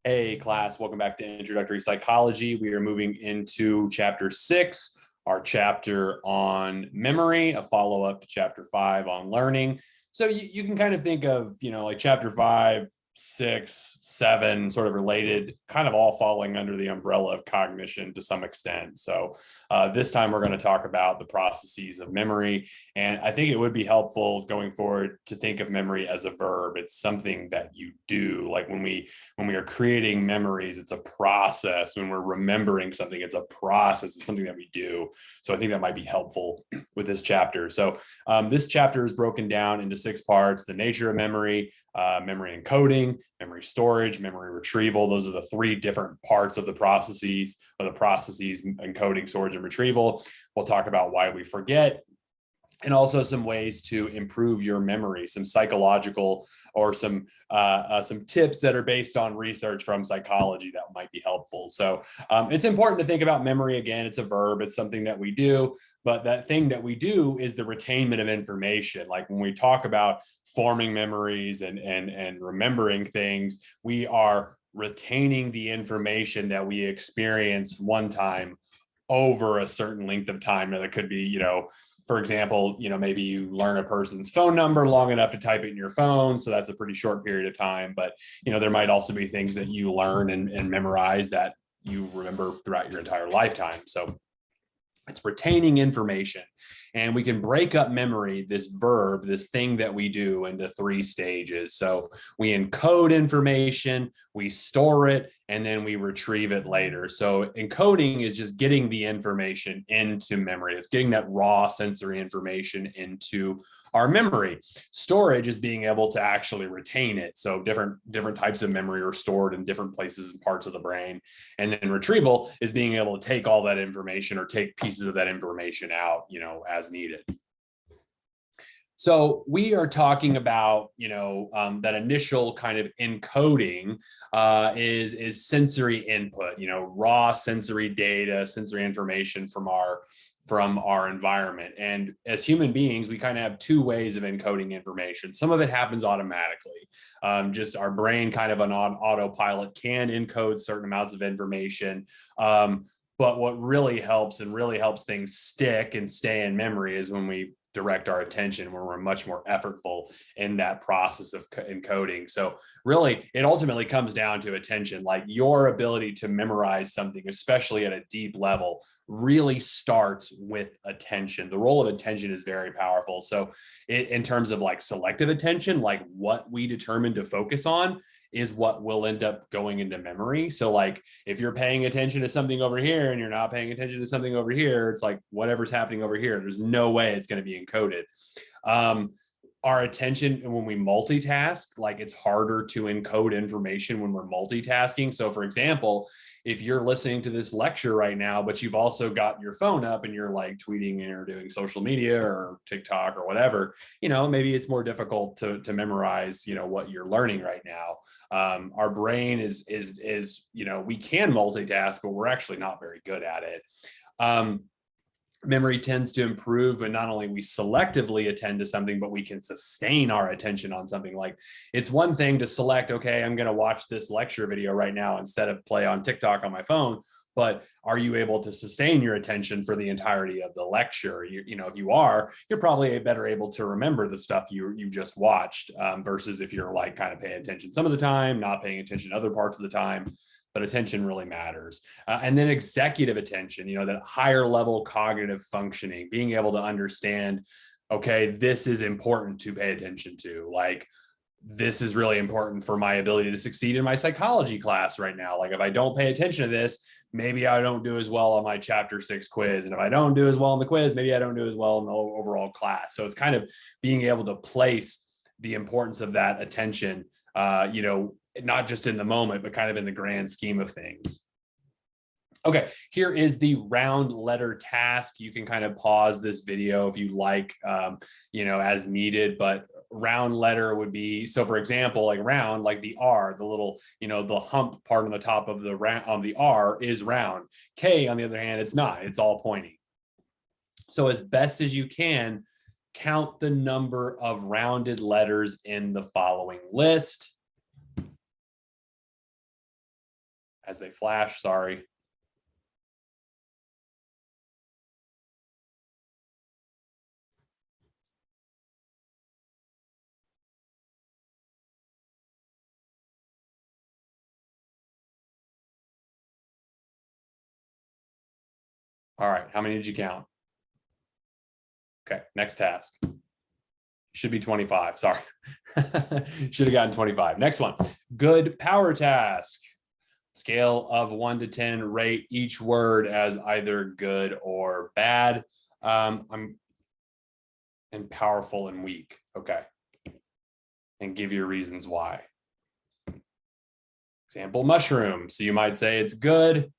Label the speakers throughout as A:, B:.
A: Hey class, welcome back to Introductory Psychology. We are moving into chapter 6, our chapter on memory, a follow-up to chapter 5 on learning. So you can kind of think of, like chapter 5, 6, 7, sort of related, kind of all falling under the umbrella of cognition to some extent. So this time we're going to talk about the processes of memory. And I think it would be helpful going forward to think of memory as a verb. It's something that you do. Like when we are creating memories, it's a process. When we're remembering something, it's a process. It's something that we do. So I think that might be helpful with this chapter. So this chapter is broken down into 6 parts: the nature of memory, memory encoding, memory storage, memory retrieval. Those are the 3 different parts of the processes, encoding, storage, and retrieval. We'll talk about why we forget, and also some ways to improve your memory, some psychological or some tips that are based on research from psychology that might be helpful. So it's important to think about memory. Again, it's a verb. It's something that we do, but that thing that we do is the retainment of information. Like when we talk about forming memories and remembering things, we are retaining the information that we experienced one time over a certain length of time. Now, that could be, for example, maybe you learn a person's phone number long enough to type it in your phone. So that's a pretty short period of time. But, there might also be things that you learn and memorize that you remember throughout your entire lifetime. So it's retaining information. And we can break up memory, this verb, this thing that we do, into 3 stages. So we encode information, we store it, and then we retrieve it later. So encoding is just getting the information into memory. It's getting that raw sensory information into our memory. Storage is being able to actually retain it. So different types of memory are stored in different places and parts of the brain. And then retrieval is being able to take all that information or take pieces of that information out, as needed. So we are talking about, that initial kind of encoding is sensory input, raw sensory data, sensory information from our environment. And as human beings, we kind of have 2 ways of encoding information. Some of it happens automatically. Just our brain kind of on autopilot can encode certain amounts of information. But what really helps things stick and stay in memory is when we direct our attention, where we're much more effortful in that process of encoding. So really, it ultimately comes down to attention. Like your ability to memorize something, especially at a deep level, really starts with attention. The role of attention is very powerful. So in terms of like selective attention, like what we determine to focus on is what will end up going into memory. So like if you're paying attention to something over here and you're not paying attention to something over here, it's like whatever's happening over here, there's no way it's going to be encoded. Our attention, when we multitask, like it's harder to encode information when we're multitasking. So for example, if you're listening to this lecture right now, but you've also got your phone up and you're like tweeting or doing social media or TikTok or whatever, maybe it's more difficult to memorize, what you're learning right now. Our brain is we can multitask, but we're actually not very good at it. Memory tends to improve when not only we selectively attend to something, but we can sustain our attention on something. Like it's one thing to select, okay, I'm going to watch this lecture video right now instead of play on TikTok on my phone. But are you able to sustain your attention for the entirety of the lecture? If you are, you're probably better able to remember the stuff you just watched versus if you're like kind of paying attention some of the time, not paying attention other parts of the time. But attention really matters. And then executive attention, that higher level cognitive functioning, being able to understand, okay, this is important to pay attention to. Like, this is really important for my ability to succeed in my psychology class right now. Like if I don't pay attention to this, maybe I don't do as well on my chapter 6 quiz. And if I don't do as well on the quiz, maybe I don't do as well in the overall class. So it's kind of being able to place the importance of that attention, not just in the moment, but kind of in the grand scheme of things. Okay, here is the round letter task. You can kind of pause this video if you like, as needed, but round letter would be, so for example, like round, like the R, the little, the hump part on the top of the round on the R is round. K, on the other hand, it's not, it's all pointing. So as best as you can, count the number of rounded letters in the following list. as they flash, sorry. All right, how many did you count? Okay, next task. Should be 25, sorry. Should have gotten 25. Next one, good power task. Scale of 1 to 10, rate each word as either good or bad. And powerful and weak, okay. And give your reasons why. Example, mushroom. So you might say it's good,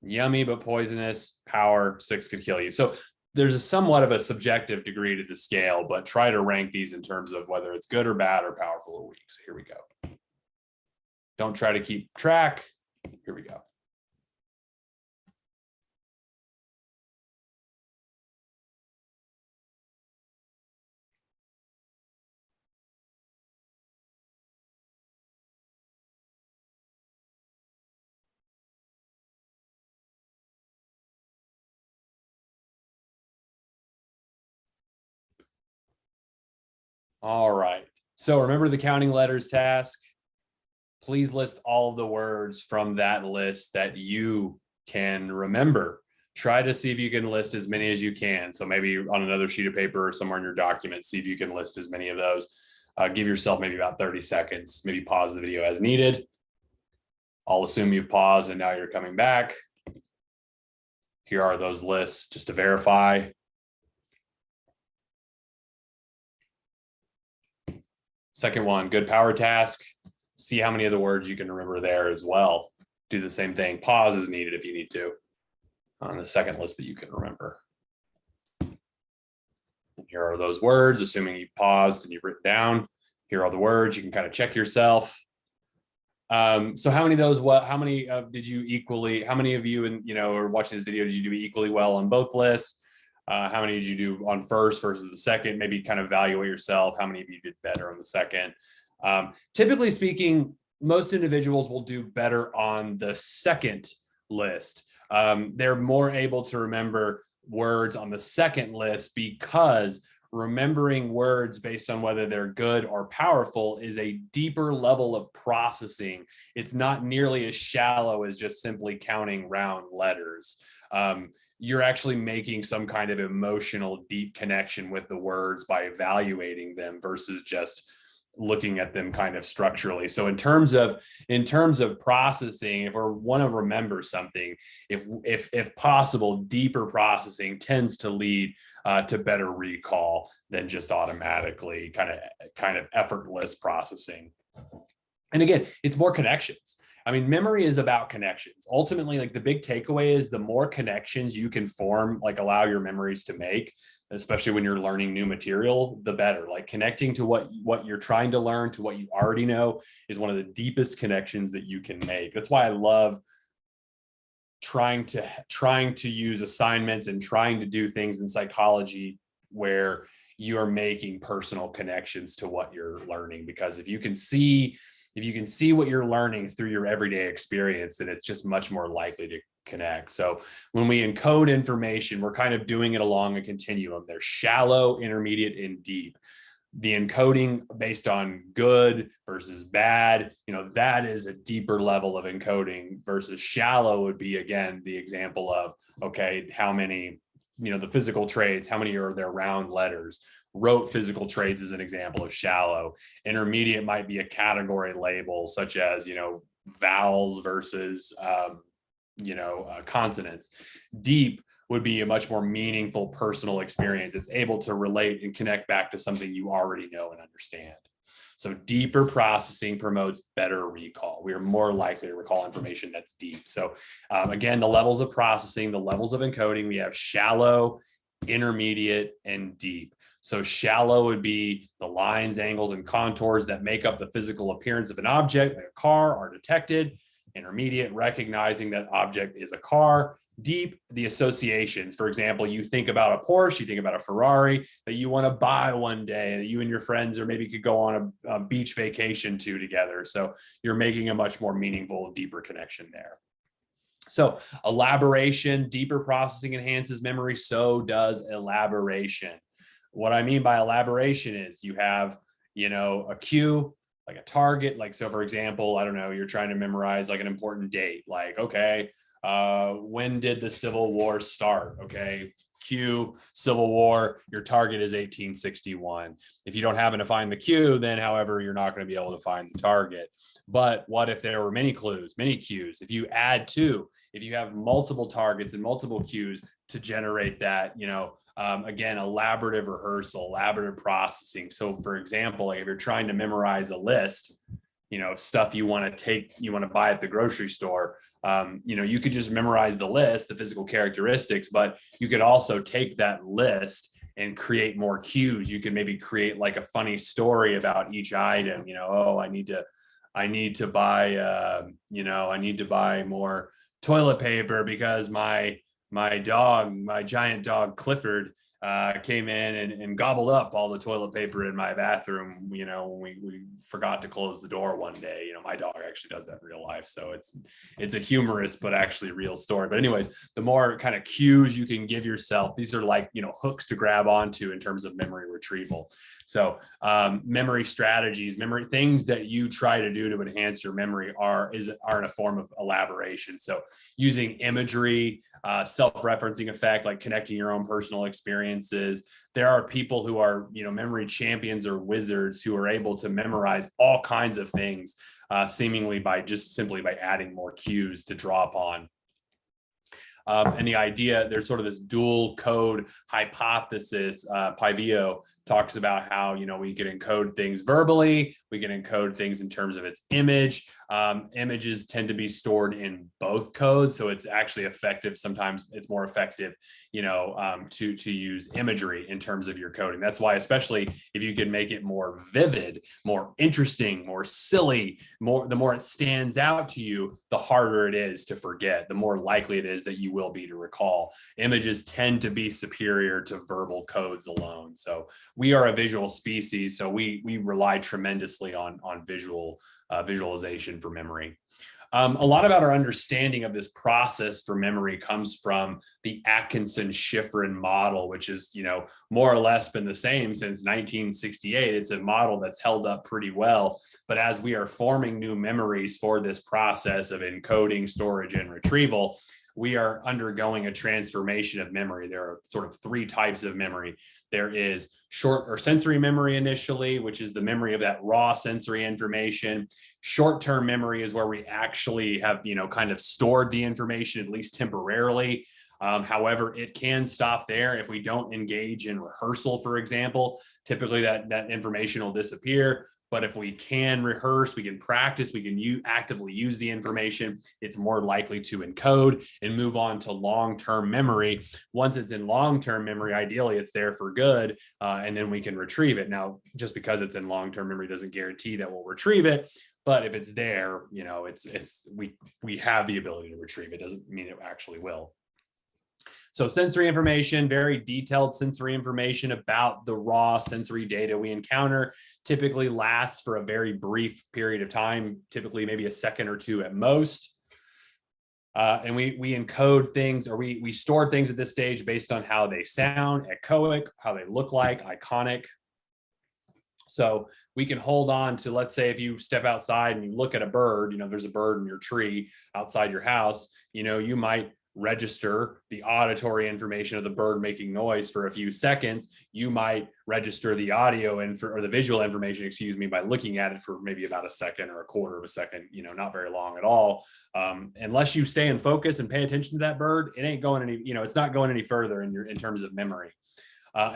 A: yummy, but poisonous, power, 6 could kill you. So there's a somewhat of a subjective degree to the scale, but try to rank these in terms of whether it's good or bad or powerful or weak. So here we go. Don't try to keep track. Here we go. All right. So remember the counting letters task. Please list all of the words from that list that you can remember. Try to see if you can list as many as you can. So maybe on another sheet of paper or somewhere in your document, see if you can list as many of those. Give yourself maybe about 30 seconds, maybe pause the video as needed. I'll assume you've paused and now you're coming back. Here are those lists just to verify. Second one, good power task. See how many of the words you can remember there as well. Do the same thing. Pause is needed if you need to on the second list that you can remember. And here are those words, assuming you've paused and you've written down. Here are the words. You can kind of check yourself. So how many of those, how many did you equally, how many of you are watching this video, did you do equally well on both lists? How many did you do on first versus the second? Maybe kind of evaluate yourself. How many of you did better on the second? Typically speaking, most individuals will do better on the second list. They're more able to remember words on the second list because remembering words based on whether they're good or powerful is a deeper level of processing. It's not nearly as shallow as just simply counting round letters. You're actually making some kind of emotional deep connection with the words by evaluating them versus just looking at them kind of structurally. So in terms of processing, if we want to remember something, if possible, deeper processing tends to lead to better recall than just automatically kind of effortless processing. And again, it's more connections. I mean, memory is about connections. Ultimately, like the big takeaway is the more connections you can form, like allow your memories to make, especially when you're learning new material, the better. Like connecting to what you're trying to learn to what you already know is one of the deepest connections that you can make. That's why I love trying to use assignments and trying to do things in psychology where you are making personal connections to what you're learning, because if you can see what you're learning through your everyday experience, then it's just much more likely to connect. So when we encode information, we're kind of doing it along a continuum. There's shallow, intermediate, and deep. The encoding based on good versus bad, that is a deeper level of encoding, versus shallow would be, again, the example of, okay, how many, the physical traits, how many are there round letters? Rote physical traits is an example of shallow. Intermediate might be a category label, such as, vowels versus, consonants. Deep would be a much more meaningful personal experience. It's able to relate and connect back to something you already know and understand. So deeper processing promotes better recall. We are more likely to recall information that's deep. So again, the levels of processing, the levels of encoding, we have shallow, intermediate, and deep. So shallow would be the lines, angles, and contours that make up the physical appearance of an object, like a car, are detected. Intermediate, recognizing that object is a car. Deep, the associations. For example, you think about a Porsche, you think about a Ferrari that you want to buy one day, that you and your friends or maybe could go on a beach vacation to together. So you're making a much more meaningful, deeper connection there. So elaboration, deeper processing enhances memory. So does elaboration. What I mean by elaboration is you have, a cue, like a target. Like, so for example, I don't know, you're trying to memorize like an important date. Like, okay, when did the Civil War start? Okay, Q, Civil War, your target is 1861. If you don't happen to find the Q, then however, you're not going to be able to find the target. But what if there were many clues, many cues? If you add two, if you have multiple targets and multiple cues to generate that, again, elaborative rehearsal, elaborative processing. So for example, like if you're trying to memorize a list, of stuff you want to buy at the grocery store, you could just memorize the list, the physical characteristics, but you could also take that list and create more cues. You could maybe create like a funny story about each item, I need to buy, I need to buy more toilet paper because my giant dog Clifford came in and gobbled up all the toilet paper in my bathroom, when we forgot to close the door one day. My dog actually does that in real life. So it's a humorous, but actually real story. But anyways, the more kind of cues you can give yourself, these are like, hooks to grab onto in terms of memory retrieval. So memory strategies, memory things that you try to do to enhance your memory are in a form of elaboration. So using imagery, self-referencing effect, like connecting your own personal experiences. There are people who are, memory champions or wizards who are able to memorize all kinds of things, seemingly by just simply by adding more cues to draw upon. And the idea, there's sort of this dual code hypothesis. Pivio talks about how, we can encode things verbally, we can encode things in terms of its image. Images tend to be stored in both codes, so it's actually effective. Sometimes it's more effective, to use imagery in terms of your coding. That's why, especially if you can make it more vivid, more interesting, more silly, the more it stands out to you, the harder it is to forget, the more likely it is that you will be to recall. Images tend to be superior to verbal codes alone. So we are a visual species, so we rely tremendously on visualization for memory. A lot about our understanding of this process for memory comes from the Atkinson-Shiffrin model, which is, more or less been the same since 1968. It's a model that's held up pretty well. But as we are forming new memories for this process of encoding, storage, and retrieval, we are undergoing a transformation of memory. There are sort of three types of memory. There is short or sensory memory initially, which is the memory of that raw sensory information. Short-term memory is where we actually have, kind of stored the information, at least temporarily. However, it can stop there if we don't engage in rehearsal, for example. Typically that information will disappear. But if we can rehearse, we can practice, we can actively use the information, it's more likely to encode and move on to long-term memory. Once it's in long-term memory, ideally it's there for good, and then we can retrieve it. Now, just because it's in long-term memory doesn't guarantee that we'll retrieve it. But if it's there, we have the ability to retrieve it. Doesn't mean it actually will. So sensory information, very detailed sensory information about the raw sensory data we encounter, typically lasts for a very brief period of time, typically maybe a second or two at most. And we encode things, or we store things at this stage based on how they sound, echoic, how they look like, iconic. So we can hold on to, let's say if you step outside and you look at a bird, there's a bird in your tree outside your house, you might register the auditory information of the bird making noise for a few seconds. You might register the audio or the visual information, by looking at it for maybe about a second or a quarter of a second, not very long at all. Unless you stay in focus and pay attention to that bird, it ain't going any, it's not going any further in terms of memory.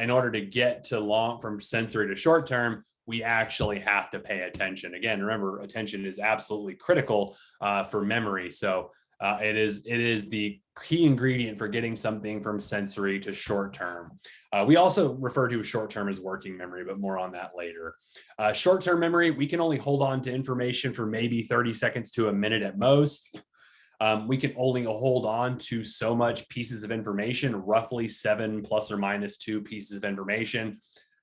A: In order to get from sensory to short term, we actually have to pay attention. Again, remember, attention is absolutely critical for memory. So it is the key ingredient for getting something from sensory to short term. We also refer to short term as working memory, but more on that later. Short term memory, we can only hold on to information for maybe 30 seconds to a minute at most. We can only hold on to so much pieces of information, roughly 7 plus or minus 2 pieces of information.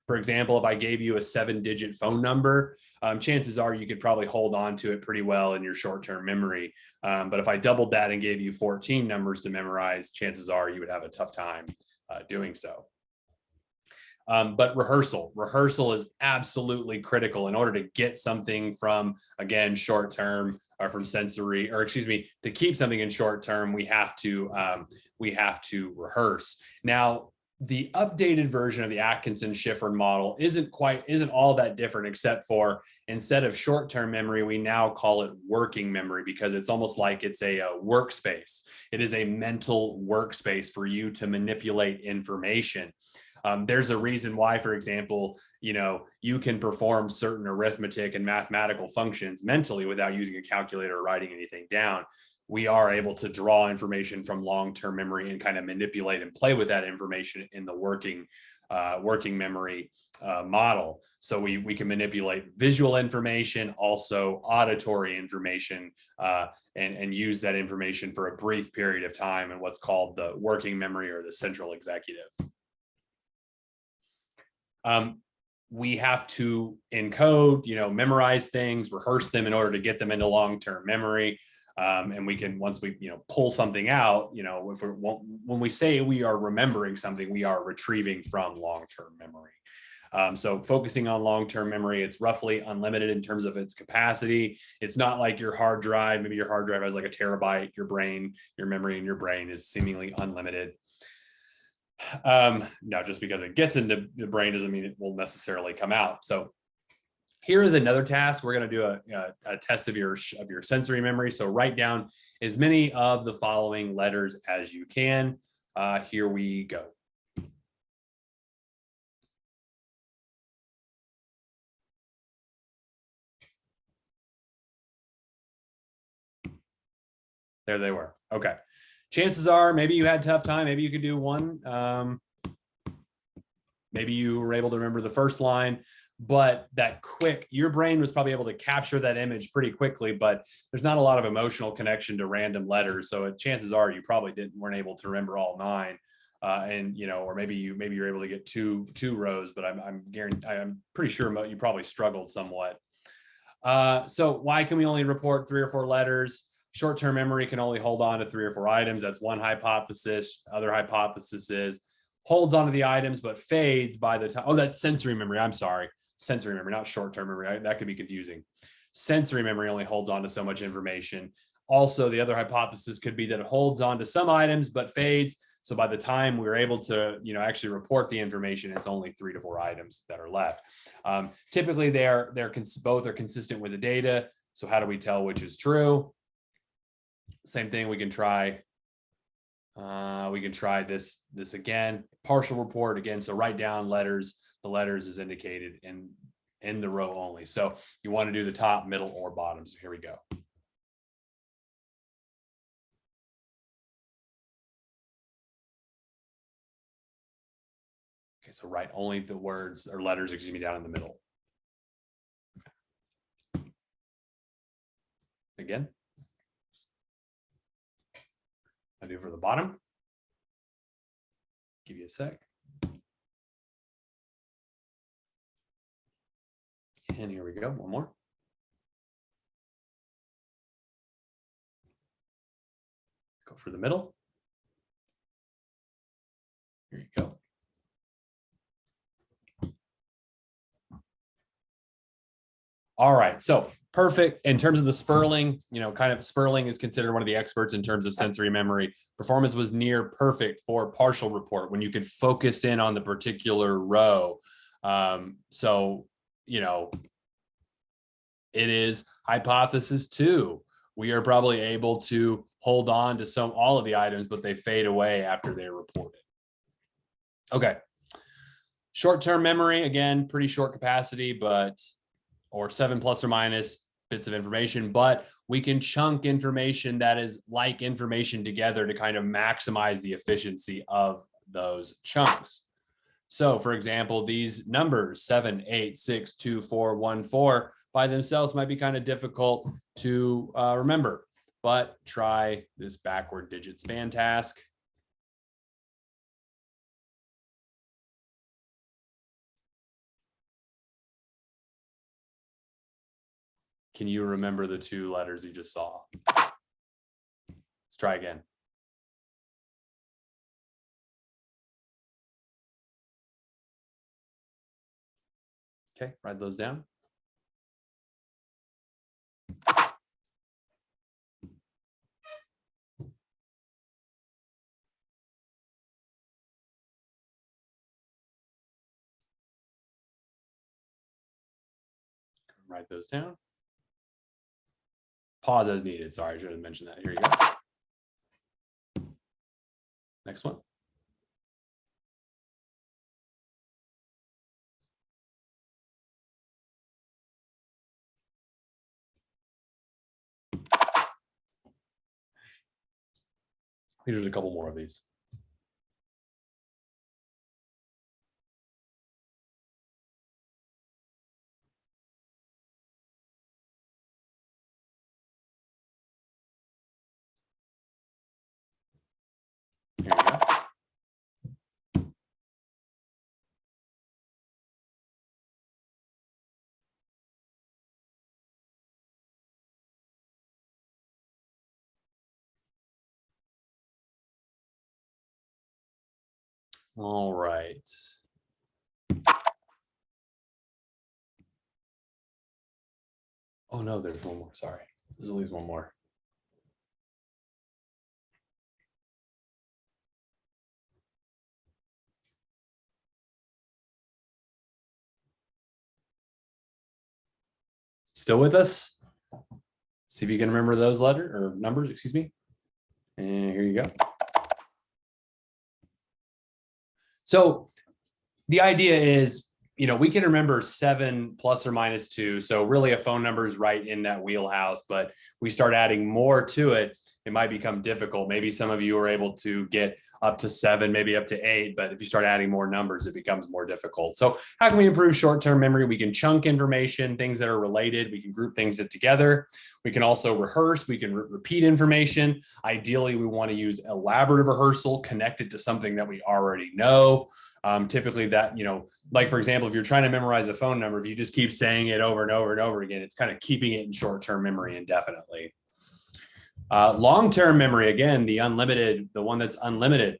A: For example, if I gave you a 7-digit phone number, chances are you could probably hold on to it pretty well in your short-term memory. But if I doubled that and gave you 14 numbers to memorize, chances are you would have a tough time doing so. But rehearsal is absolutely critical in order to get something from, again, short term, or from sensory, or excuse me, to keep something in short term, we have to rehearse. Now, the updated version of the Atkinson-Shiffrin model isn't all that different, except for instead of short-term memory, we now call it working memory, because it's almost like it's a workspace. It is a mental workspace for you to manipulate information. There's a reason why, for example, you can perform certain arithmetic and mathematical functions mentally without using a calculator or writing anything down. We are able to draw information from long-term memory and kind of manipulate and play with that information in the working memory model. So we can manipulate visual information, also auditory information, and use that information for a brief period of time in what's called the working memory or the central executive. We have to encode, memorize things, rehearse them in order to get them into long-term memory. And we can, once we, pull something out, when we say we are remembering something, we are retrieving from long-term memory. So focusing on long-term memory, it's roughly unlimited in terms of its capacity. It's not like your hard drive. Maybe your hard drive has like a terabyte. Your memory in your brain is seemingly unlimited. Now, just because it gets into the brain doesn't mean it will necessarily come out. So here is another task. We're going to do a test of your sensory memory. So write down as many of the following letters as you can. Here we go. There they were. Okay. Chances are maybe you had a tough time. Maybe you could do one. Maybe you were able to remember the first line, but your brain was probably able to capture that image pretty quickly, but there's not a lot of emotional connection to random letters. So chances are you probably weren't able to remember all 9. Or maybe you're able to get two rows, but I'm pretty sure you probably struggled somewhat. So why can we only report 3 or 4 letters? Short-term memory can only hold on to 3 or 4 items. That's one hypothesis. Other hypothesis is holds onto the items, but fades by the time. Oh, that's sensory memory. I'm sorry. Sensory memory, not short-term memory. That could be confusing. Sensory memory only holds on to so much information. Also, the other hypothesis could be that it holds on to some items, but fades. So by the time we're able to, actually report the information, it's only 3 to 4 items that are left. Typically, both are consistent with the data. So how do we tell which is true? Same thing. We can try this again. Partial report again. So write down letters. The letters is indicated in the row only. So you want to do the top, middle, or bottom. So here we go. Okay, so write only the words or letters, down in the middle. Again. I do for the bottom. Give you a sec. And here we go. One more. Go for the middle. Here you go. All right, so perfect. In terms of the Sperling, Sperling is considered one of the experts in terms of sensory memory. Performance was near perfect for partial report when you could focus in on the particular row. It is hypothesis 2. We are probably able to hold on to all of the items, but they fade away after they're reported. Okay. Short-term memory, again, pretty short capacity, or 7 plus or minus bits of information, but we can chunk information that is like information together to kind of maximize the efficiency of those chunks. So for example, these numbers 7, 8, 6, 2, 4, 1, 4 by themselves might be kind of difficult to remember, but try this backward digit span task. Can you remember the two letters you just saw? Let's try again. Okay, write those down. Write those down. Pause as needed. Sorry, I should have mentioned that. Here you go. Next one. I think there's a couple more of these. Here you go. All right. Oh no, there's one more. Sorry. There's at least one more. Still with us? See if you can remember those letters or numbers, excuse me. And here you go. So the idea is, we can remember 7 plus or minus 2. So really a phone number is right in that wheelhouse, but we start adding more to it, it might become difficult. Maybe some of you are able to get up to 7, maybe up to 8, but if you start adding more numbers, it becomes more difficult. So how can we improve short-term memory? We can chunk information, things that are related. We can group things together. We can also rehearse. We can repeat information. Ideally, we want to use elaborative rehearsal connected to something that we already know. Typically that, like for example, if you're trying to memorize a phone number, if you just keep saying it over and over and over again, it's kind of keeping it in short-term memory indefinitely. Long-term memory, again, the one that's unlimited.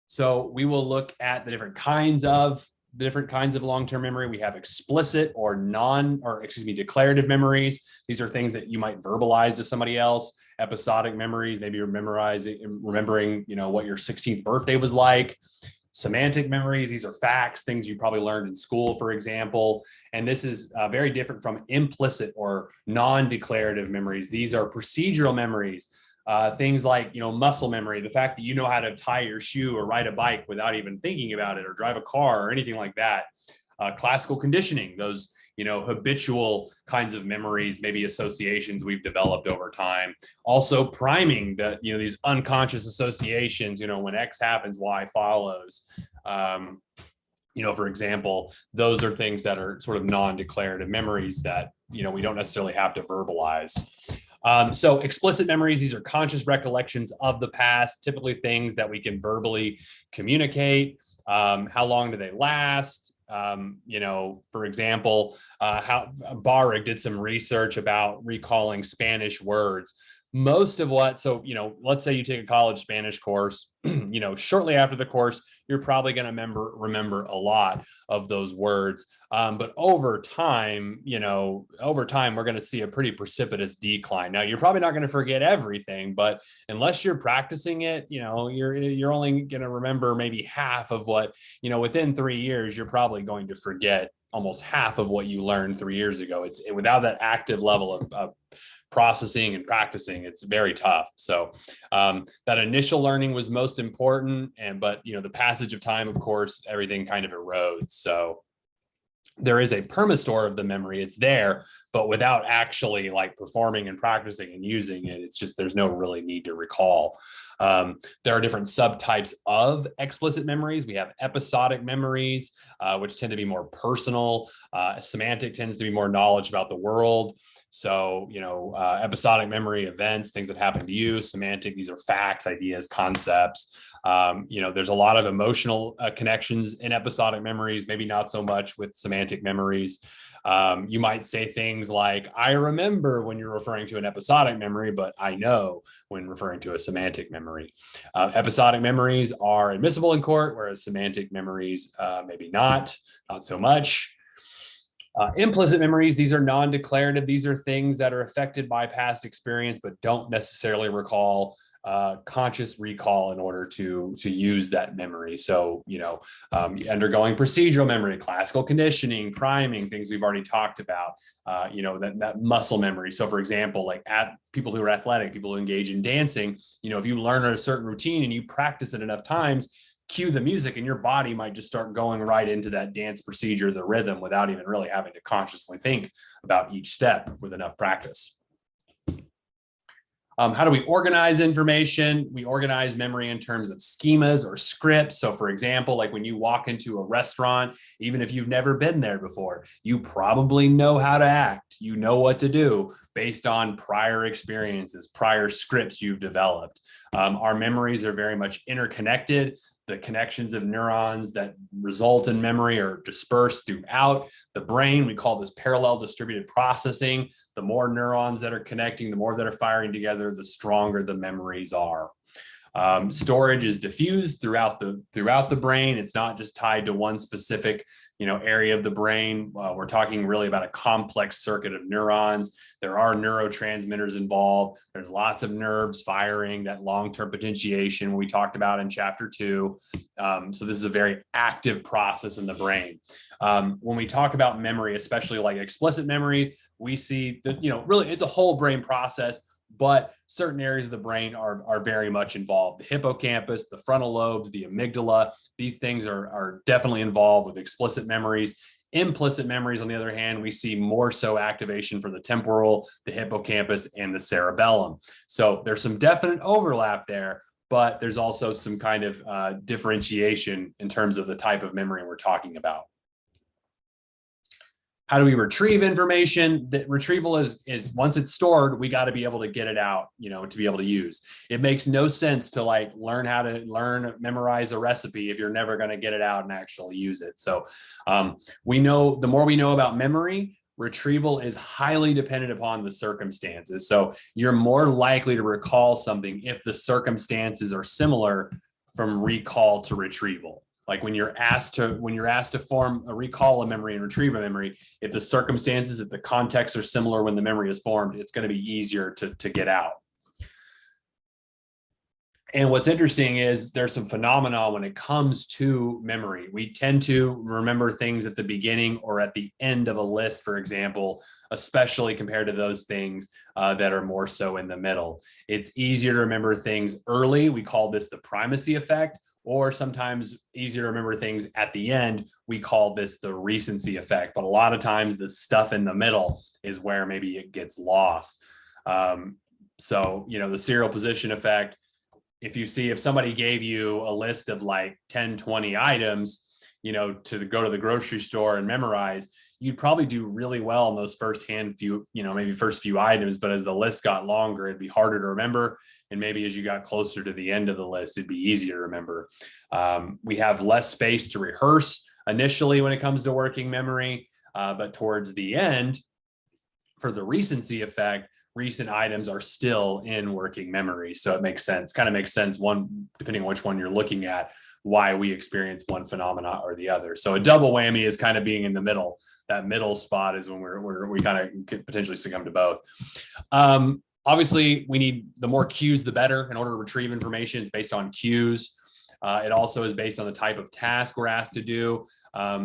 A: So we will look at the different kinds of long-term memory. We have explicit or declarative memories. These are things that you might verbalize to somebody else. Episodic memories, maybe you're remembering, what your 16th birthday was like. Semantic memories, these are facts, things you probably learned in school, for example. And this is very different from implicit or non-declarative memories. These are procedural memories, things like, muscle memory, the fact that you know how to tie your shoe or ride a bike without even thinking about it, or drive a car or anything like that. Classical conditioning, those habitual kinds of memories, maybe associations we've developed over time. Also priming that, these unconscious associations, when X happens, Y follows. For example, those are things that are sort of non-declarative memories that, we don't necessarily have to verbalize. So explicit memories, these are conscious recollections of the past, typically things that we can verbally communicate. How long do they last? For example, how Barak did some research about recalling Spanish words. Most of what, let's say you take a college Spanish course, shortly after the course, you're probably going to remember a lot of those words. But over time, we're going to see a pretty precipitous decline. Now, you're probably not going to forget everything, but unless you're practicing it, you're only going to remember maybe half of what, within 3 years, you're probably going to forget almost half of what you learned 3 years ago. It's without that active level of processing and practicing, it's very tough. So that initial learning was most important, but the passage of time, of course, everything kind of erodes. So there is a permastore of the memory. It's there, but without actually like performing and practicing and using it, it's just, there's no really need to recall. There are different subtypes of explicit memories. We have episodic memories, which tend to be more personal. Semantic tends to be more knowledge about the world. So, episodic memory, events, things that happen to you. Semantic, these are facts, ideas, concepts. There's a lot of emotional connections in episodic memories, maybe not so much with semantic memories. You might say things like, I remember when you're referring to an episodic memory, but I know when referring to a semantic memory. Episodic memories are admissible in court, whereas semantic memories, maybe not so much. Implicit memories, these are non-declarative. These are things that are affected by past experience, but don't necessarily recall conscious recall in order to use that memory. So, undergoing procedural memory, classical conditioning, priming, things we've already talked about, that muscle memory. So for example, like at people who are athletic, people who engage in dancing, if you learn a certain routine and you practice it enough times, cue the music and your body might just start going right into that dance procedure, the rhythm, without even really having to consciously think about each step with enough practice. How do we organize information? We organize memory in terms of schemas or scripts. So for example, like when you walk into a restaurant, even if you've never been there before, you probably know how to act. You know what to do based on prior experiences, prior scripts you've developed. Our memories are very much interconnected. The connections of neurons that result in memory are dispersed throughout the brain. We call this parallel distributed processing. The more neurons that are connecting, the more that are firing together, the stronger the memories are. Storage is diffused throughout the brain. It's not just tied to one specific, area of the brain. We're talking really about a complex circuit of neurons. There are neurotransmitters involved. There's lots of nerves firing, that long-term potentiation we talked about in chapter 2. So this is a very active process in the brain. When we talk about memory, especially like explicit memory, we see that, really it's a whole brain process, but certain areas of the brain are very much involved. The hippocampus, the frontal lobes, the amygdala, these things are definitely involved with explicit memories. Implicit memories, on the other hand, we see more so activation for the temporal, the hippocampus, and the cerebellum. So there's some definite overlap there, but there's also some kind of differentiation in terms of the type of memory we're talking about. How do we retrieve information? The retrieval is once it's stored, we got to be able to get it out, to be able to use. It makes no sense to memorize a recipe if you're never going to get it out and actually use it. So we know the more we know about memory, retrieval is highly dependent upon the circumstances. So you're more likely to recall something if the circumstances are similar from recall to retrieval. Like when you're asked to form a recall a memory and retrieve a memory, if the circumstances, if the contexts are similar when the memory is formed, it's going to be easier to get out. And what's interesting is there's some phenomena when it comes to memory. We tend to remember things at the beginning or at the end of a list, for example, especially compared to those things that are more so in the middle. It's easier to remember things early. We call this the primacy effect. Or sometimes easier to remember things at the end. We call this the recency effect. But a lot of times the stuff in the middle is where maybe it gets lost. So, the serial position effect, if somebody gave you a list of like 10, 20 items, to go to the grocery store and memorize, you'd probably do really well in those first few items. But as the list got longer, it'd be harder to remember. And maybe as you got closer to the end of the list, it'd be easier to remember. We have less space to rehearse initially when it comes to working memory, but towards the end, for the recency effect, recent items are still in working memory. So it makes sense, depending on which one you're looking at, why we experience one phenomena or the other. So a double whammy is kind of being in the middle. That middle spot is when we kind of could potentially succumb to both. Obviously, we need the more cues, the better in order to retrieve information. It's based on cues. It also is based on the type of task we're asked to do.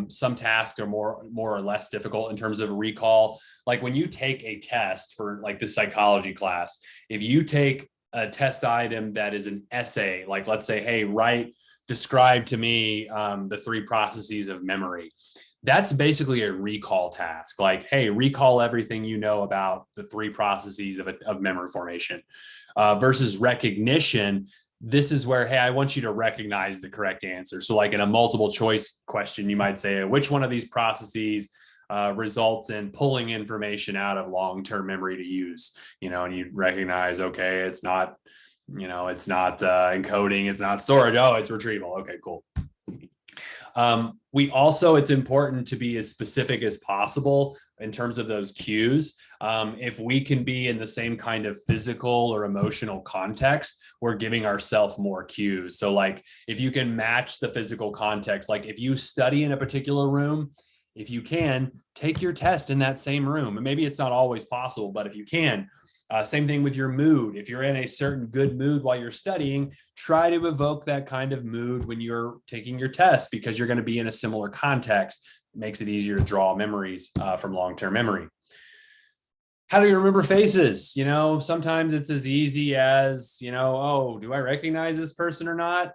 A: Some tasks are more or less difficult in terms of recall. Like when you take a test for like this psychology class, if you take a test item that is an essay, like let's say, hey, describe to me the 3 processes of memory. That's basically a recall task. Like, hey, recall everything you know about the 3 processes of memory formation versus recognition. This is where, hey, I want you to recognize the correct answer. So like in a multiple choice question, you might say, which one of these processes results in pulling information out of long-term memory to use, and you recognize, okay, it's not encoding, it's not storage. Oh, it's retrieval. Okay, cool. It's important to be as specific as possible in terms of those cues. If we can be in the same kind of physical or emotional context, we're giving ourselves more cues. So like if you can match the physical context, like if you study in a particular room, if you can, take your test in that same room. And maybe it's not always possible, but if you can, same thing with your mood. If you're in a certain good mood while you're studying, try to evoke that kind of mood when you're taking your test, because you're going to be in a similar context. It makes it easier to draw memories from long-term memory. How do you remember faces? Sometimes it's as easy as, oh, do I recognize this person or not?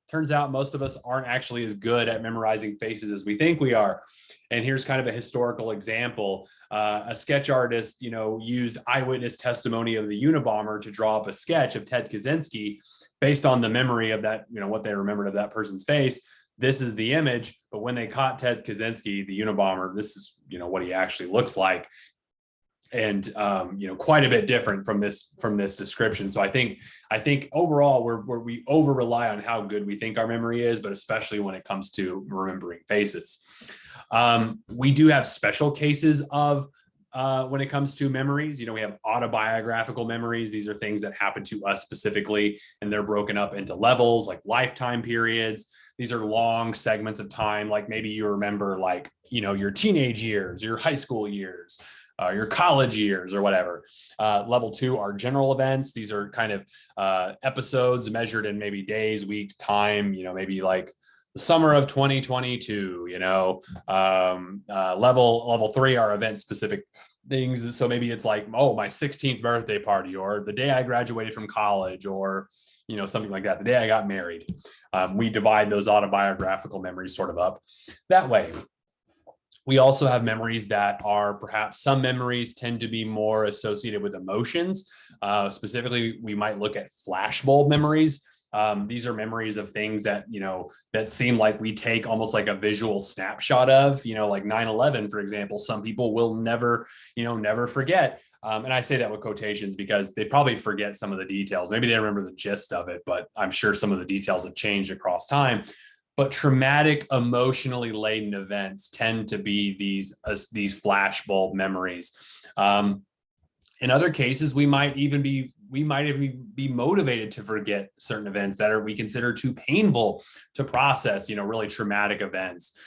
A: Turns out most of us aren't actually as good at memorizing faces as we think we are. And here's kind of a historical example. A sketch artist, used eyewitness testimony of the Unabomber to draw up a sketch of Ted Kaczynski based on the memory of that, what they remembered of that person's face. This is the image, but when they caught Ted Kaczynski, the Unabomber, this is, what he actually looks like. And quite a bit different from this description. So I think overall we over rely on how good we think our memory is, but especially when it comes to remembering faces. We do have special cases of when it comes to memories. We have autobiographical memories. These are things that happen to us specifically, and they're broken up into levels, like lifetime periods. These are long segments of time, like maybe you remember your teenage years, your high school years, your college years or whatever. Level 2 are general events. These are kind of episodes measured in maybe days, weeks, time, maybe like the summer of 2022, level 3 are event specific things. So maybe it's like, oh, my 16th birthday party, or the day I graduated from college, or, something like that. The day I got married. We divide those autobiographical memories sort of up that way. We also have memories that are perhaps, some memories tend to be more associated with emotions. Specifically, we might look at flashbulb memories. These are memories of things that, that seem like we take almost like a visual snapshot of, like 9/11, for example. Some people will never forget. And I say that with quotations because they probably forget some of the details. Maybe they remember the gist of it, but I'm sure some of the details have changed across time. But traumatic, emotionally laden events tend to be these flashbulb memories. In other cases, we might even be motivated to forget certain events that we consider too painful to process. Really traumatic events.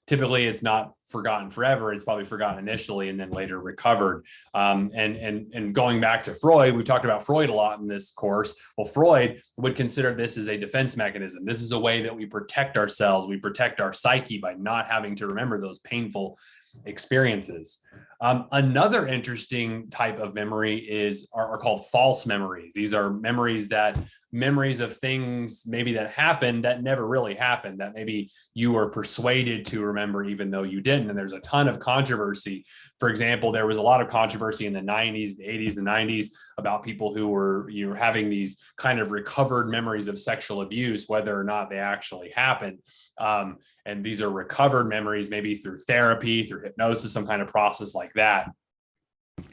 A: Typically, it's not forgotten forever. It's probably forgotten initially and then later recovered. And going back to Freud, we've talked about Freud a lot in this course. Well, Freud would consider this as a defense mechanism. This is a way that we protect ourselves. We protect our psyche by not having to remember those painful experiences. Another interesting type of memory are called false memories. These are memories of things maybe that happened that never really happened, that maybe you were persuaded to remember even though you didn't. And there's a ton of controversy. For example, there was a lot of controversy in the 90s, the 80s, the 90s about people who were having these kind of recovered memories of sexual abuse, whether or not they actually happened. And these are recovered memories, maybe through therapy, through hypnosis, some kind of process like that.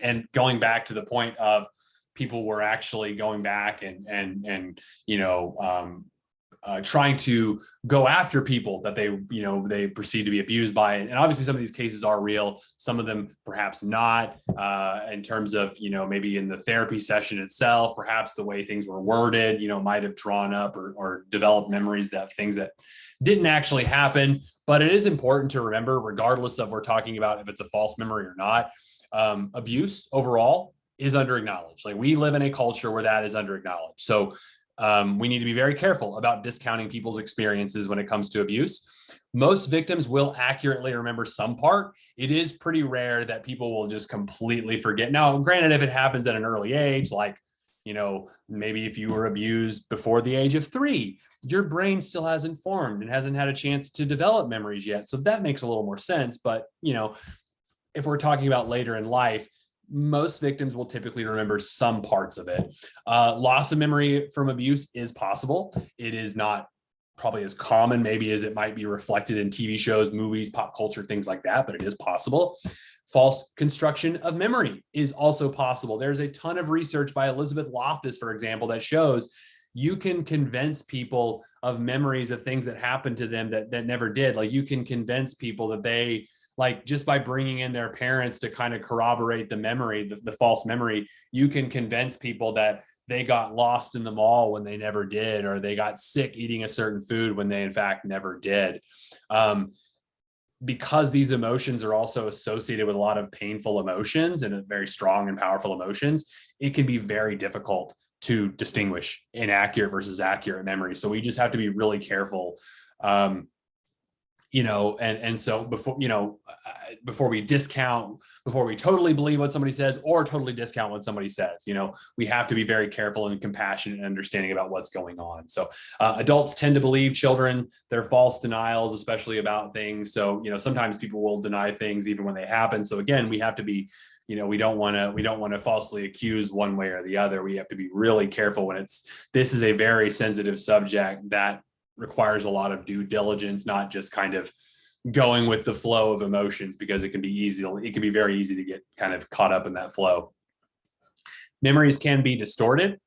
A: And going back to the point of people were actually going back and trying to go after people that they perceive to be abused by. And obviously some of these cases are real, some of them perhaps not, in terms of, maybe in the therapy session itself, perhaps the way things were worded, might have drawn up or developed memories that things that didn't actually happen. But it is important to remember, regardless of we're talking about if it's a false memory or not, abuse overall is under-acknowledged. Like, we live in a culture where that is under-acknowledged. So we need to be very careful about discounting people's experiences when it comes to abuse. Most victims will accurately remember some part. It is pretty rare that people will just completely forget. Now, granted, if it happens at an early age, like, maybe if you were abused before the age of 3, your brain still hasn't formed and hasn't had a chance to develop memories yet. So that makes a little more sense. But, if we're talking about later in life, most victims will typically remember some parts of it. Loss of memory from abuse is possible. It is not probably as common maybe as it might be reflected in TV shows, movies, pop culture, things like that, but it is possible. False construction of memory is also possible. There's a ton of research by Elizabeth Loftus, for example, that shows you can convince people of memories of things that happened to them that never did. Like you can convince people that they, like, just by bringing in their parents to kind of corroborate the memory, the false memory, you can convince people that they got lost in the mall when they never did, or they got sick eating a certain food when they in fact never did. Because these emotions are also associated with a lot of painful emotions and very strong and powerful emotions, it can be very difficult to distinguish inaccurate versus accurate memory. So we just have to be really careful. And so before we discount, before we totally believe what somebody says or totally discount what somebody says, we have to be very careful and compassionate and understanding about what's going on. So adults tend to believe children, their false denials, especially about things. So, sometimes people will deny things even when they happen. So again, we have to be, we don't want to falsely accuse one way or the other. We have to be really careful when this is a very sensitive subject that requires a lot of due diligence, not just kind of going with the flow of emotions, because it can be very easy to get kind of caught up in that flow. Memories can be distorted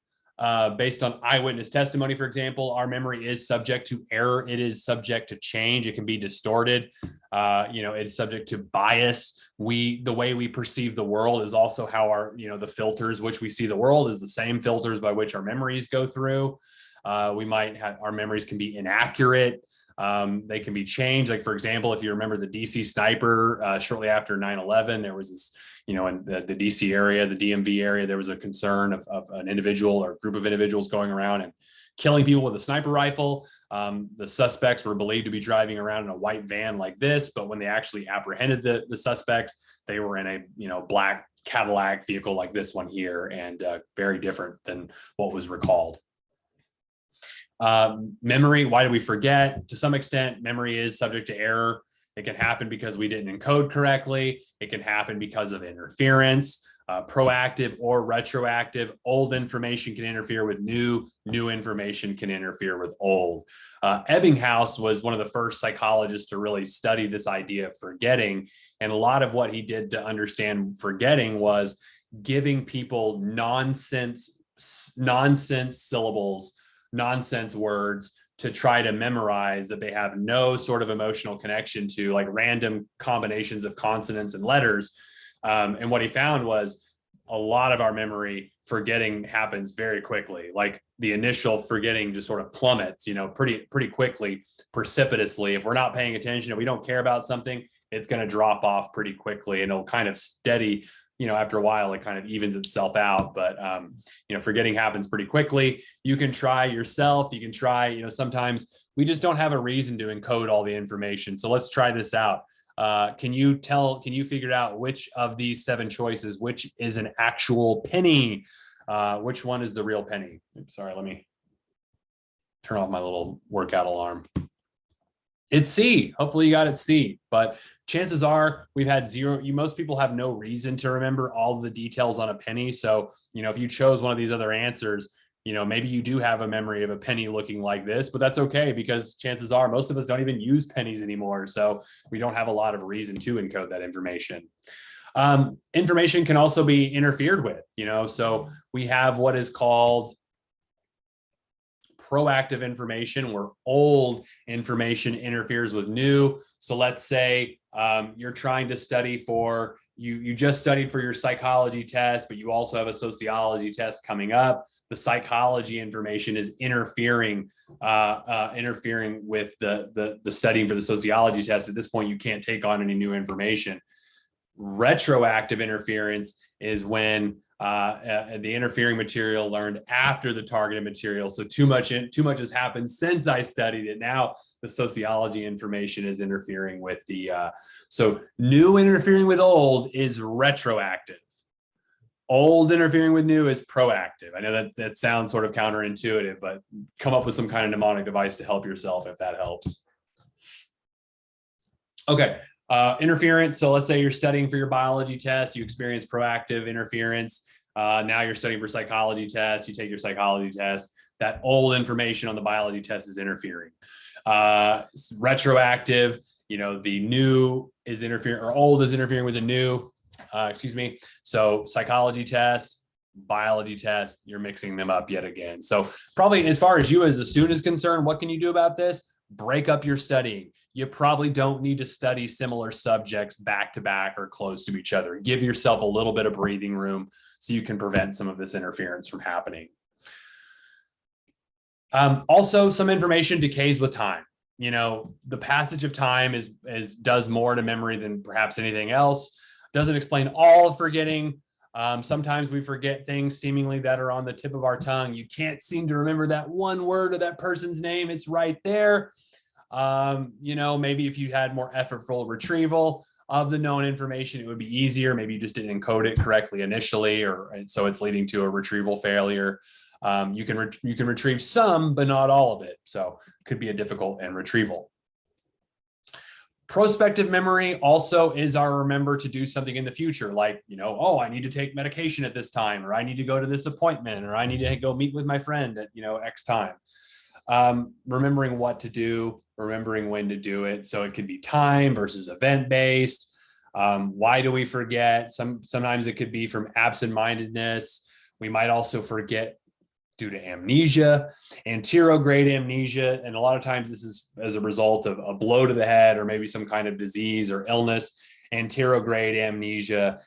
A: based on eyewitness testimony. For example, our memory is subject to error. It is subject to change. It can be distorted. It's subject to bias. The way we perceive the world is also how the filters which we see the world is the same filters by which our memories go through. We might have, our memories can be inaccurate. They can be changed. Like, for example, if you remember the DC sniper, shortly after 9/11, there was this, in the DC area, the DMV area, there was a concern of an individual or a group of individuals going around and killing people with a sniper rifle. The suspects were believed to be driving around in a white van like this, but when they actually apprehended the suspects, they were in a, black Cadillac vehicle like this one here, and very different than what was recalled. Memory, why do we forget? To some extent, memory is subject to error. It can happen because we didn't encode correctly. It can happen because of interference, proactive or retroactive. Old information can interfere with new information can interfere with old. Ebbinghaus was one of the first psychologists to really study this idea of forgetting. And a lot of what he did to understand forgetting was giving people nonsense syllables, nonsense words to try to memorize that they have no sort of emotional connection to, like random combinations of consonants and letters. And what he found was a lot of our memory forgetting happens very quickly. Like the initial forgetting just sort of plummets, pretty quickly, precipitously. If we're not paying attention, if we don't care about something, it's going to drop off pretty quickly, and it'll kind of steady. After a while, it kind of evens itself out. But, forgetting happens pretty quickly. You can try yourself. You can try, sometimes we just don't have a reason to encode all the information. So let's try this out. Can you figure out which of these 7 choices, which is an actual penny? Which one is the real penny? Oops, sorry, let me turn off my little workout alarm. It's C. Hopefully you got it C, but chances are we've had zero. Most people have no reason to remember all the details on a penny. So, if you chose one of these other answers, maybe you do have a memory of a penny looking like this, but that's okay, because chances are most of us don't even use pennies anymore. So we don't have a lot of reason to encode that information. Information can also be interfered with, so we have what is called proactive information, where old information interferes with new. So let's say you're trying to study for, you just studied for your psychology test, but you also have a sociology test coming up. The psychology information is interfering with the studying for the sociology test. At this point, you can't take on any new information. Retroactive interference is when the interfering material learned after the targeted material. So too much has happened since I studied it. Now the sociology information is interfering with so new interfering with old is retroactive. Old interfering with new is proactive. I know that sounds sort of counterintuitive, but come up with some kind of mnemonic device to help yourself if that helps. Okay. Interference. So let's say you're studying for your biology test, you experience proactive interference. Now you're studying for psychology test, you take your psychology test. That old information on the biology test is interfering. Retroactive, the new is interfering, or old is interfering with the new. So psychology test, biology test, you're mixing them up yet again. So probably as far as you as a student is concerned, what can you do about this? Break up your studying. You probably don't need to study similar subjects back to back or close to each other. Give yourself a little bit of breathing room so you can prevent some of this interference from happening. Also, some information decays with time. You know, the passage of time does more to memory than perhaps anything else. Doesn't explain all of forgetting. Sometimes we forget things seemingly that are on the tip of our tongue. You can't seem to remember that one word of that person's name. It's right there. You know, maybe if you had more effortful retrieval of the known information, it would be easier. Maybe you just didn't encode it correctly initially, so it's leading to a retrieval failure. You can retrieve some, but not all of it. So it could be a difficult in retrieval. Prospective memory also is our remember to do something in the future, like, you know, oh, I need to take medication at this time, or I need to go to this appointment, or I need to go meet with my friend at, you know, X time. Remembering what to do, remembering when to do it. So it could be time versus event-based. Why do we forget? Sometimes it could be from absent-mindedness. We might also forget due to amnesia, anterograde amnesia. And a lot of times this is as a result of a blow to the head or maybe some kind of disease or illness. Anterograde amnesia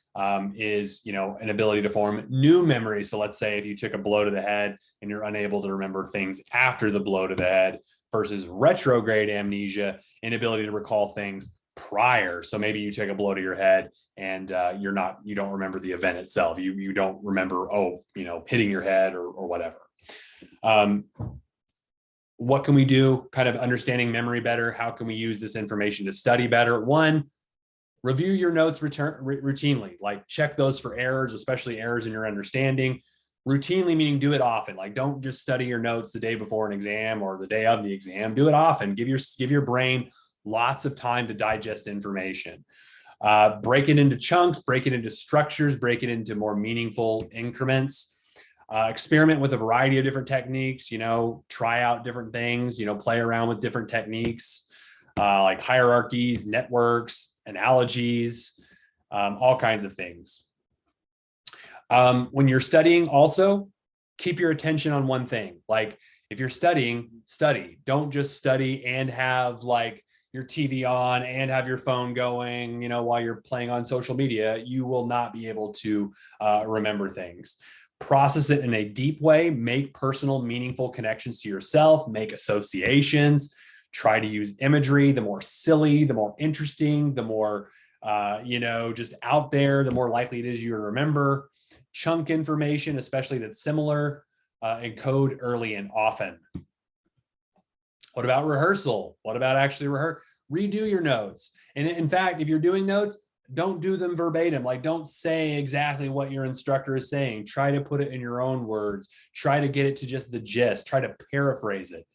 A: is, you know, an ability to form new memories. So let's say if you took a blow to the head and you're unable to remember things after the blow to the head, versus retrograde amnesia, inability to recall things prior. So maybe you take a blow to your head and you don't remember the event itself. You don't remember, oh, you know, hitting your head or whatever. What can we do? Kind of understanding memory better. How can we use this information to study better? One, review your notes routinely, like check those for errors, especially errors in your understanding. Routinely meaning do it often. Like don't just study your notes the day before an exam or the day of the exam. Do it often. Give your brain lots of time to digest information. Break it into chunks, break it into structures, break it into more meaningful increments. Experiment with a variety of different techniques, you know, try out different things, you know, play around with different techniques, like hierarchies, networks, analogies, all kinds of things. When you're studying, also keep your attention on one thing. Like if you're studying, study. Don't just study and have like your TV on and have your phone going, you know, while you're playing on social media. You will not be able to remember things. Process it in a deep way, make personal, meaningful connections to yourself, make associations, try to use imagery. The more silly, the more interesting, the more, you know, just out there, the more likely it is you to remember. Chunk information, especially that's similar, encode early and often. What about rehearsal? What about actually redo your notes? And in fact, if you're doing notes, don't do them verbatim. Like don't say exactly what your instructor is saying. Try to put it in your own words. Try to get it to just the gist. Try to paraphrase it.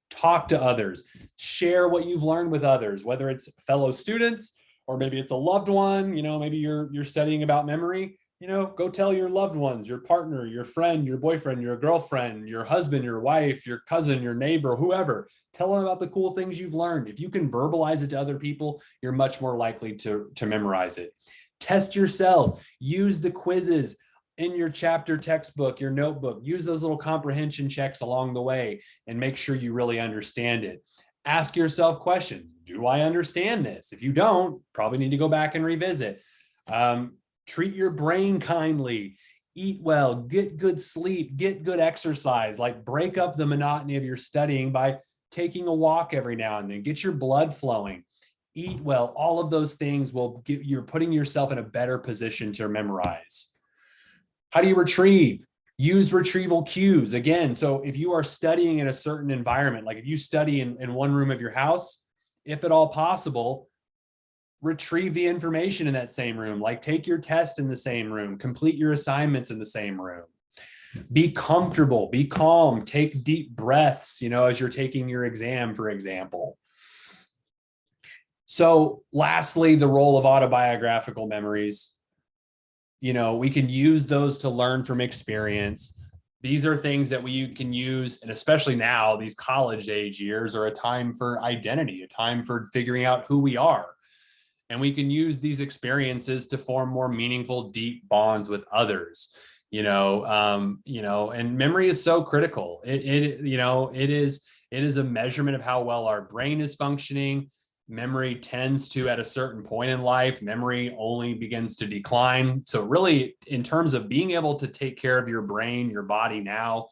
A: Talk to others. Share what you've learned with others, whether it's fellow students or maybe it's a loved one. You know, maybe you're studying about memory. You know, go tell your loved ones, your partner, your friend, your boyfriend, your girlfriend, your husband, your wife, your cousin, your neighbor, whoever. Tell them about the cool things you've learned. If you can verbalize it to other people, you're much more likely to memorize it. Test yourself. Use the quizzes in your chapter textbook, your notebook. Use those little comprehension checks along the way and make sure you really understand it. Ask yourself questions. Do I understand this? If you don't, probably need to go back and revisit. Treat your brain kindly. Eat well, get good sleep, get good exercise, like break up the monotony of your studying by taking a walk every now and then, get your blood flowing, eat well. All of those things will get you're putting yourself in a better position to memorize. How do you retrieve? Use retrieval cues. Again, so if you are studying in a certain environment, like if you study in one room of your house, if at all possible, retrieve the information in that same room, like take your test in the same room, complete your assignments in the same room. Be comfortable, be calm, take deep breaths, you know, as you're taking your exam, for example. So lastly, the role of autobiographical memories. You know, we can use those to learn from experience. These are things that we can use, and especially now, these college age years are a time for identity, a time for figuring out who we are. And we can use these experiences to form more meaningful, deep bonds with others. And memory is so critical. It is a measurement of how well our brain is functioning. Memory tends to, at a certain point in life, memory only begins to decline. So really, in terms of being able to take care of your brain, your body now,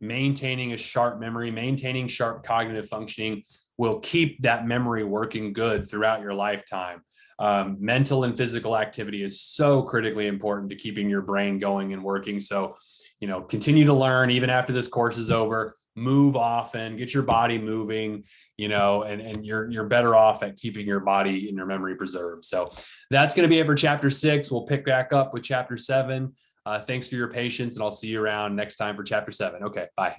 A: maintaining a sharp memory, maintaining sharp cognitive functioning will keep that memory working good throughout your lifetime. Mental and physical activity is so critically important to keeping your brain going and working. So, continue to learn even after this course is over. Move often, get your body moving, and you're better off at keeping your body and your memory preserved. So that's going to be it for chapter 6. We'll pick back up with chapter 7. Thanks for your patience, and I'll see you around next time for chapter 7. Okay, bye.